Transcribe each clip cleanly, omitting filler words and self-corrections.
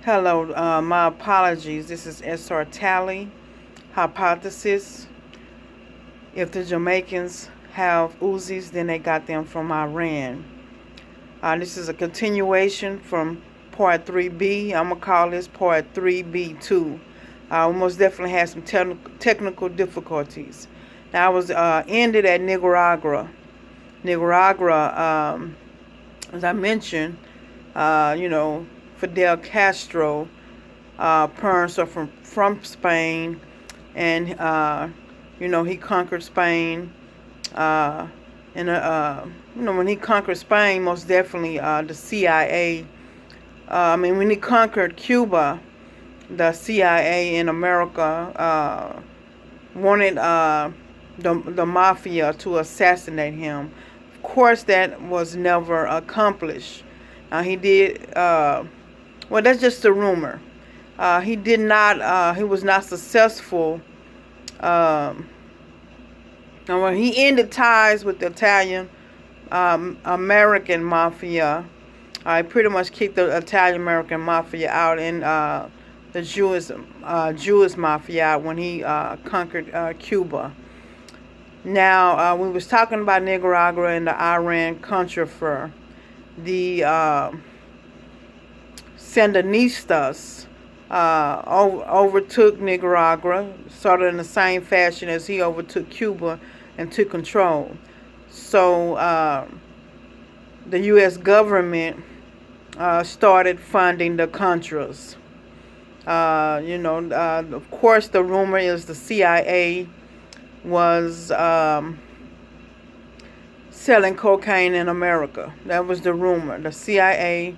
Hello, my apologies. This is SR Tallie. Hypothesis. If the Jamaicans have Uzis, then they got them from Iran. This is a continuation from part 3B. I'm going to call this part 3B-2. We most definitely had some technical difficulties. Now, I was ended at Nicaragua. Nicaragua, as I mentioned, Fidel Castro, parents are from Spain, and he conquered Spain. When he conquered Spain, most definitely the CIA. When he conquered Cuba, the CIA in America wanted the mafia to assassinate him. Of course, that was never accomplished. He did. Well, that's just a rumor. He did not. He was not successful. And when he ended ties with the Italian American mafia, he pretty much kicked the Italian American mafia out, and the Jewish mafia out when he conquered Cuba. Now, we was talking about Nicaragua and the Iran Contra affair. The Sandinistas overtook Nicaragua, sort of in the same fashion as he overtook Cuba and took control. So the U.S. government started funding the Contras. Of course, the rumor is the CIA was selling cocaine in America. That was the rumor. The CIA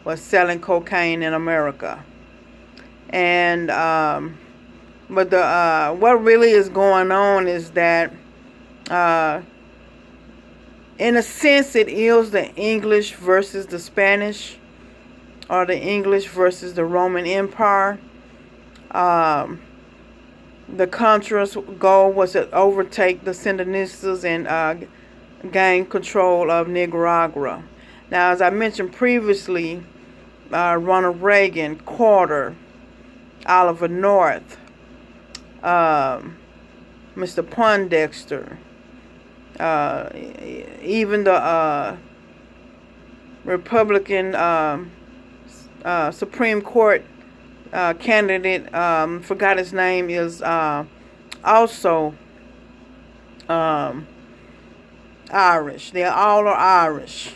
was selling cocaine in America. And but the what really is going on is that in a sense it is the English versus the Spanish, or the English versus the Roman Empire. The Contra's goal was to overtake the Sandinistas and gain control of Nicaragua. Now, as I mentioned previously, Ronald Reagan, Carter, Oliver North, Mr. Poindexter, even the Republican Supreme Court candidate, forgot his name, is also Irish. They all are Irish.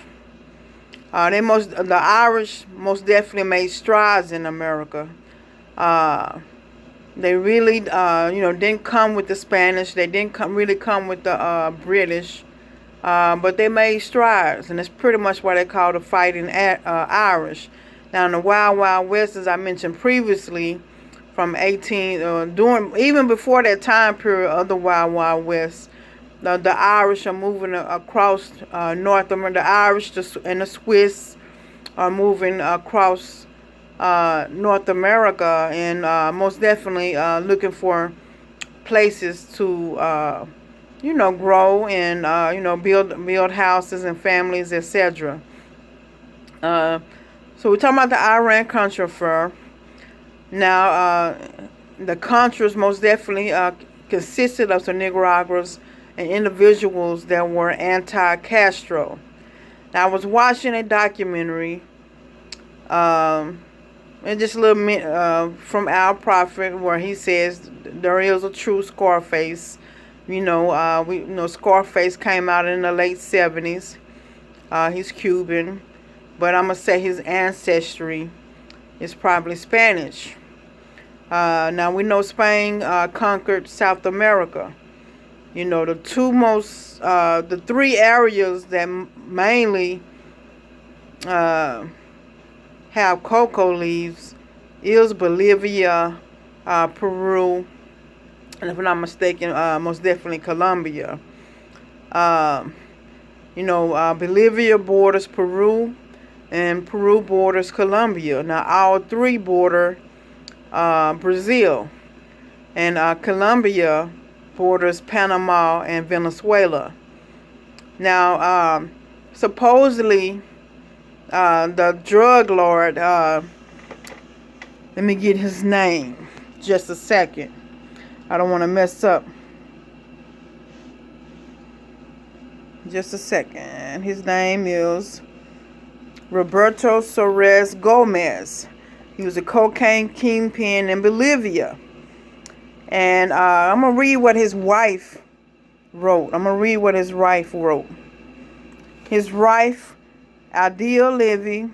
The Irish most definitely made strides in America. They really, didn't come with the Spanish. They didn't really come with the British, but they made strides, and that's pretty much why they call the fighting Irish. Now, in the Wild Wild West, as I mentioned previously, from even before that time period of the Wild Wild West, the Irish are moving across North America. The Irish and the Swiss are moving across North America, and most definitely looking for places to grow and build houses and families, etc. So we're talking about the Iran Contra affair. Now, the Contras most definitely consisted of some Nicaraguans and individuals that were anti-Castro. Now, I was watching a documentary, and just a little from Al Prophet, where he says there is a true Scarface. Scarface came out in the late 70s. He's Cuban, but I'm gonna say his ancestry is probably Spanish. Now we know Spain conquered South America. The three areas that mainly have cocoa leaves is Bolivia, Peru, and if I'm not mistaken, most definitely Colombia. Bolivia borders Peru, and Peru borders Colombia. Now, all three border Brazil, and Colombia borders Panama and Venezuela. Now, supposedly, the drug lord Let me get his name. Just a second. I don't want to mess up. Just a second. His name is Roberto Soares Gomez. He was a cocaine kingpin in Bolivia. And I'm going to read what his wife wrote. His wife, Adele Levy,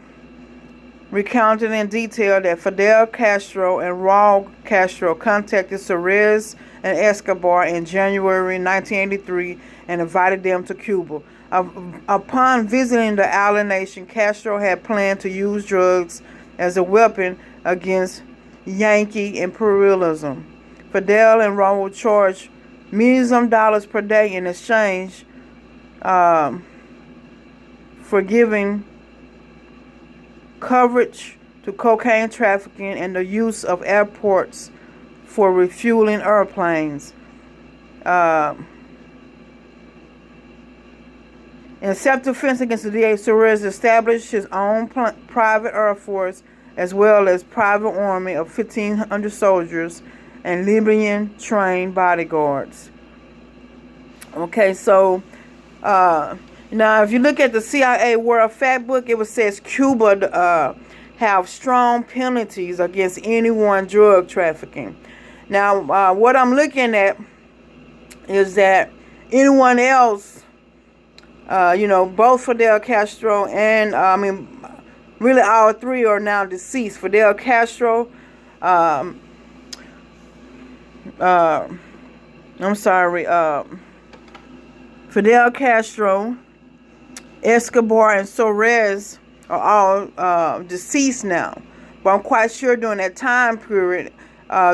recounted in detail that Fidel Castro and Raul Castro contacted Soares and Escobar in January 1983 and invited them to Cuba. Upon visiting the island nation, Castro had planned to use drugs as a weapon against Yankee imperialism. Fidel and Raul charged millions of dollars per day in exchange for giving coverage to cocaine trafficking and the use of airports for refueling airplanes. In self-defense against the DA, Soares established his own private air force as well as private army of 1,500 soldiers and Libyan-trained bodyguards. Okay, so now if you look at the CIA World Factbook, it says Cuba have strong penalties against anyone drug trafficking. Now, what I'm looking at is that anyone else, both Fidel Castro and, really all three are now deceased. Fidel Castro, Fidel Castro, Escobar, and Soares are all deceased now. But I'm quite sure during that time period,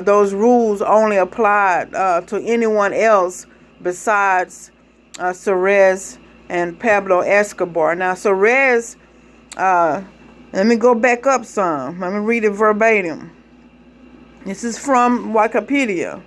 those rules only applied to anyone else besides Soares and Pablo Escobar. Now, Soares, let me go back up some. Let me read it verbatim. This is from Wikipedia.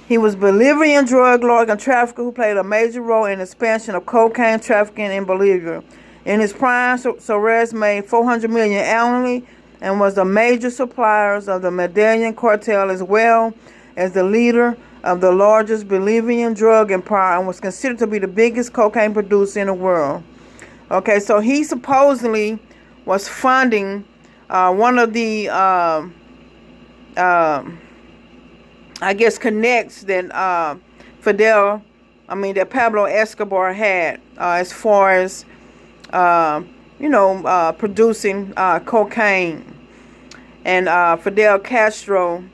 He was a Bolivian drug lord and trafficker who played a major role in the expansion of cocaine trafficking in Bolivia. In his prime, Soares made $400 million annually and was a major supplier of the Medellin cartel as well as the leader of the largest Bolivian drug empire and was considered to be the biggest cocaine producer in the world. Okay, so he supposedly was funding one of the, connects that that Pablo Escobar had as far as, producing cocaine. And Fidel Castro,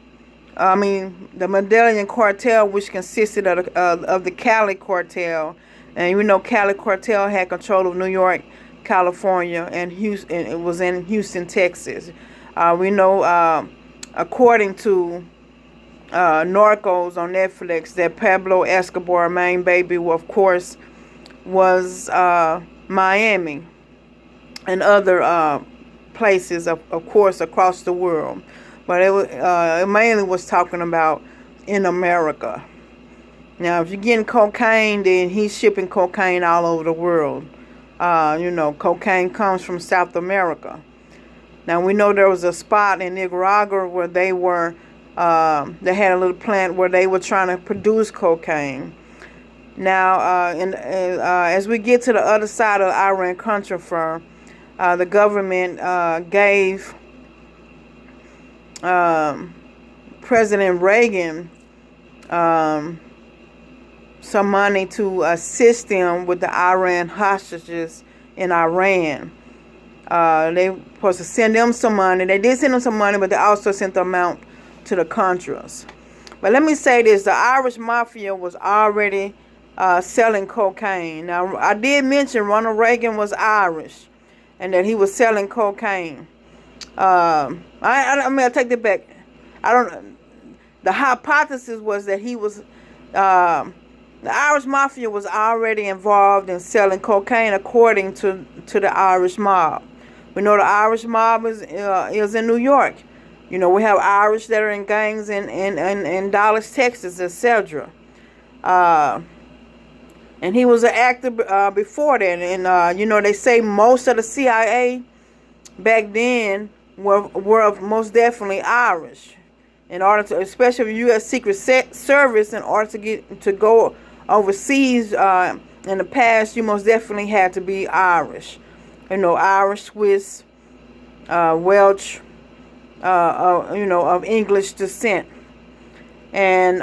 the Medellin cartel, which consisted of the Cali cartel. And Cali cartel had control of New York, California, and Houston. It was in Houston, Texas. We know, according to Narcos on Netflix, that Pablo Escobar, main baby, of course, was Miami and other places, of course, across the world. But it mainly was talking about in America. Now, if you're getting cocaine, then he's shipping cocaine all over the world. Cocaine comes from South America. Now, we know there was a spot in Nicaragua where they had a little plant where they were trying to produce cocaine. Now, as we get to the other side of the Iran-Contra, the government gave President Reagan some money to assist them with the Iran hostages in Iran. They were supposed to send them some money. They did send them some money, but they also sent the amount to the Contras. But let me say this. The Irish Mafia was already selling cocaine. Now, I did mention Ronald Reagan was Irish and that he was selling cocaine. I take that back. The hypothesis was that he was... the Irish Mafia was already involved in selling cocaine according to the Irish mob. We know the Irish mob is in New York. We have Irish that are in gangs in Dallas, Texas, etc. And he was an actor before that. And, they say most of the CIA back then were most definitely Irish. In order to, especially U.S. Secret Service, in order to go overseas in the past, you most definitely had to be Irish. Irish, Swiss, Welsh, of English descent. And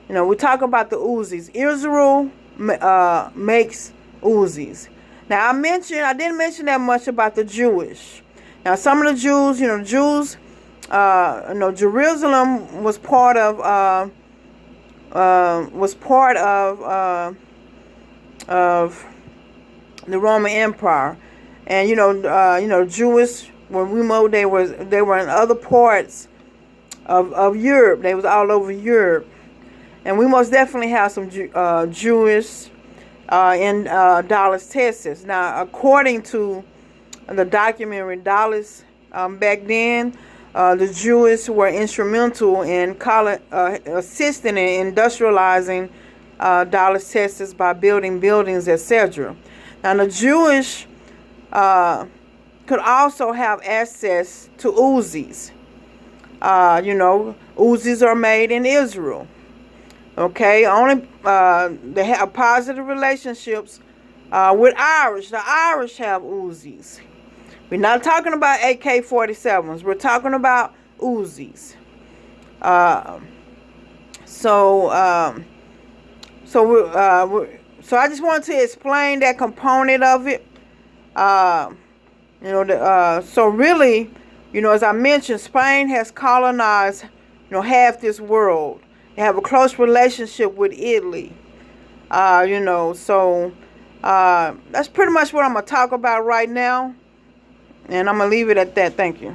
we talk about the Uzis. Israel makes Uzis. Now I didn't mention that much about the Jewish. Now some of the Jews, Jerusalem was part of the Roman Empire, and Jewish, when we moved, they were in other parts of Europe. They was all over Europe, and we most definitely have some Jewish in Dallas, Texas. Now, according to the documentary Dallas, back then, the Jews were instrumental in assisting in industrializing Dallas, Texas by building buildings, etc. Now, the Jewish could also have access to Uzis. Uzis are made in Israel. Okay, only they have positive relationships with Irish. The Irish have Uzis. We're not talking about AK-47s. We're talking about Uzis. So I just wanted to explain that component of it. So really, as I mentioned, Spain has colonized, half this world. They have a close relationship with Italy. So that's pretty much what I'm going to talk about right now. And I'm going to leave it at that. Thank you.